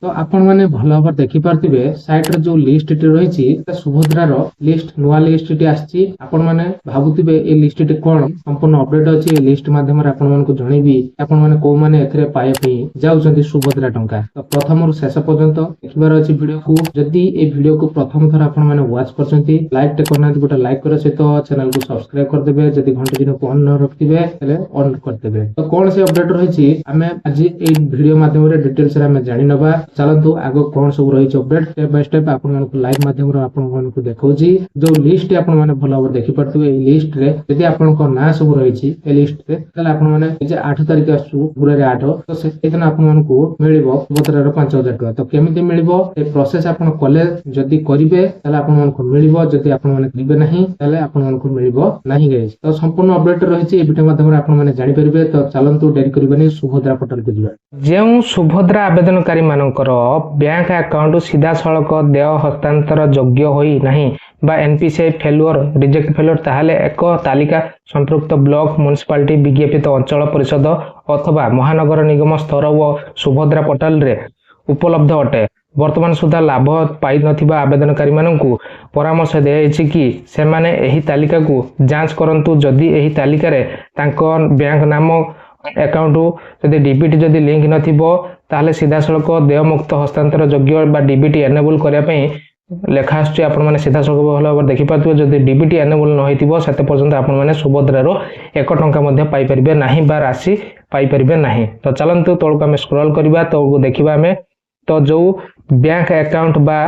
तो आपण माने भल भाव देखि पारथिबे साइट रे जो लिस्ट टी रहिछि सुभद्रार लिस्ट नुवा लिस्ट टी आछि आपण माने भाबुथिबे ए लिस्ट टी कोन संपूर्ण अपडेट अछि ए लिस्ट माध्यम रे आपण मानको जणैबी आपण माने को माने एथरे पाए पई जाउछन्ती सुभद्रा टंका। तो प्रथम रु शेष पर्यंत देखिबार अछि वीडियो को। जदि ए वीडियो को प्रथम थर आपण माने वाच करछन्ती लाइक टे करना गोटे लाइक करे सहित चैनल को सब्सक्राइब कर देबे। जदि घंटी चिन्ह को ऑन न रखथिबे तले ऑन कर देबे। तो कोन से अपडेट रहिछि हमें आज ए वीडियो माध्यम रे डिटेल्स रे हमें जानि नबा। चलतु आगो कौन सब रही अपडेट स्टेप बाय स्टेप आपण लाइव माध्यम आपको देखौछि। जो लिस्ट आपण माने भल भाव देखि परथिबे ए लिस्ट रे यदि आपण को ना सब रही ए लिस्ट रे तले आपण माने जे 8 तारिख आसु गुरुवार 8 तो से दिन आपण मानकू मिलिबो सुभद्रार 5000 टका। तो केमिति मिलिबो ए प्रोसेस आपण कले जदि करिवे तले आपण मानकू मिलिबो। जदि आपण माने करिवे नाही तले आपण मानकू मिलिबो नाही गाइस। तो संपूर्ण अपडेट रही ए वीडियो माध्यम आपण माने जानि परिबे। तो चलंतु डेरी करबेनी सुभद्रा पोर्टल को जिबा। जेउ सुभद्रा आवेदनकारी मानकर बैंक अकाउंट सीधा सड़क देय हस्तांतर योग्य होई नहीं बा एनपीसीआई फेलुअर रिजेक्ट फेलुअर ताहले एक तालिका संतृप्त ब्लॉक म्युनिसिपालिटी विज्ञापित अंचल परिषद अथवा महानगर निगम स्तर व सुभद्रा पोर्टल रे उपलब्ध अटे। वर्तमान सुधा लाभ पाई नथिबा आवेदनकारी मानकू परामर्श दिया कि सेमाने एही तालिका को जांच करंतु। जदि एही तालिका रे तांको बैंक नाम अकाउंट जदि डीबीटी जदि लिंक नथिबो ताहले सीधा सड़क देय मुक्त हस्तांतर योग्य बा डीबीटी एनेबल करिया पई लेखा आछी। आपण माने सीधा सड़क भल भाव देखि पातबे। जदि डीबीटी एनेबल न होइतिबो सेते पर्यंत आपण माने सुभद्रारो 1 टंका मध्ये पाई परिबे नाही बा राशि पाई परिबे नाही। तो चलंतु तळको हम स्क्रॉल करबा तो देखिबा हमें। तो जो बैंक अकाउंट बा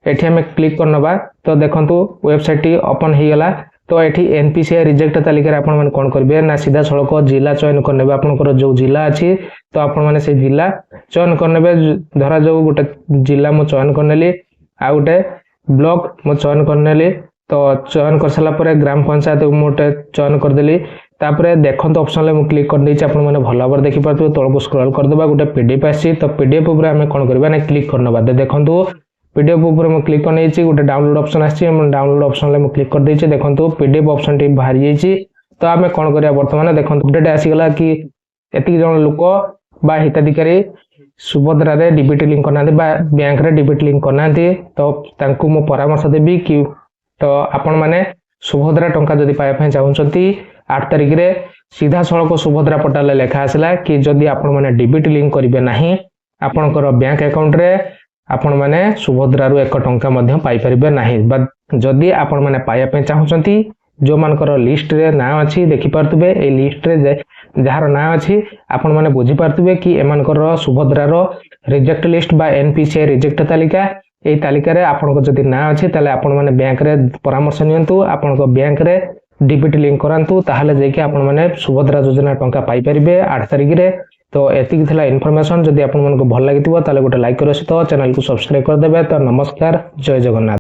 एठी हमें क्लिक करनबा तो देखंतु वेबसाइट ओपन हे गेला। तो एठी एनपीसीआई रिजेक्ट तालिका आपण माने कोन करबे ना सीधा सड़क जिला चयन करनेबे। आपनकर जो जिला अछि तो आपण माने से जिला चयन करनेबे। धरा जो गोटे जिला मो चयन करनेली आ गोटे ब्लॉक मो चयन करनेली। तो चयन कर सला परे ग्राम पंचायत मोटे चयन कर देली। तापरे देखंत ऑप्शन ले मो क्लिक कर देछि। आपण माने भल भाव देखि पातबे। तळको स्क्रॉल कर देबा गोटे पीडीएफ आसी। तो पीडीएफ ऊपर हमें कोन करबा ना क्लिक करनबा। देखंतु पीडीएफ ऊपर मो क्लिक करने छी गोटे डाउनलोड ऑप्शन आसी। हम डाउनलोड ऑप्शन ले मो क्लिक कर देछि। देखंतु पीडीएफ ऑप्शन टी बाहर जाइछि। तो हमें कोन करिया वर्तमान देखंतु अपडेट आसी गला कि एति जण लोक बा हिताधिकारी सुभद्रा रे डीबीटी लिंक करना बा बैंक रे डीबीटी लिंक करना। तो तांकु मो परामर्श देबी कि तो आपण माने सुभद्रा टंका जदि पाए पय चाहउछंती 8 तारिख रे सीधा सड़क सुभद्रा पोर्टल ले लेखा आसला कि जदि आपण माने डीबीटी लिंक करिवे नाही आपनकर बैंक अकाउंट रे आपण माने सुभद्रा रु 1 टंका मध्ये पाई परिबे नाही। बा जदि आपण माने पाया पे चाहउछंती जो मानकर लिस्ट रे ना अछि देखि पारतबे। ए लिस्ट रे जहार ना अछि आपण माने बुझी पारतबे कि एमानकर सुभद्रा रो रिजेक्ट लिस्ट बा एनपीसीआई रिजेक्ट तालिका। ए तालिका रे आपण को जदि ना अछि ताले आपण माने बैंक रे परामर्श नियंतु। आपण को बैंक रे डीबीटी लिंक करंतु ताहले जेकी आपण माने सुभद्रा योजना टंका पाई परिबे 8 तारिख रे। तो एतिक थिला इन्फॉर्मेशन। जदि आपण मानको भल लागितिबो ताले गोटे लाइक करो सहित चैनल को सब्सक्राइब कर देबे। तो नमस्कार, जय जगन्नाथ।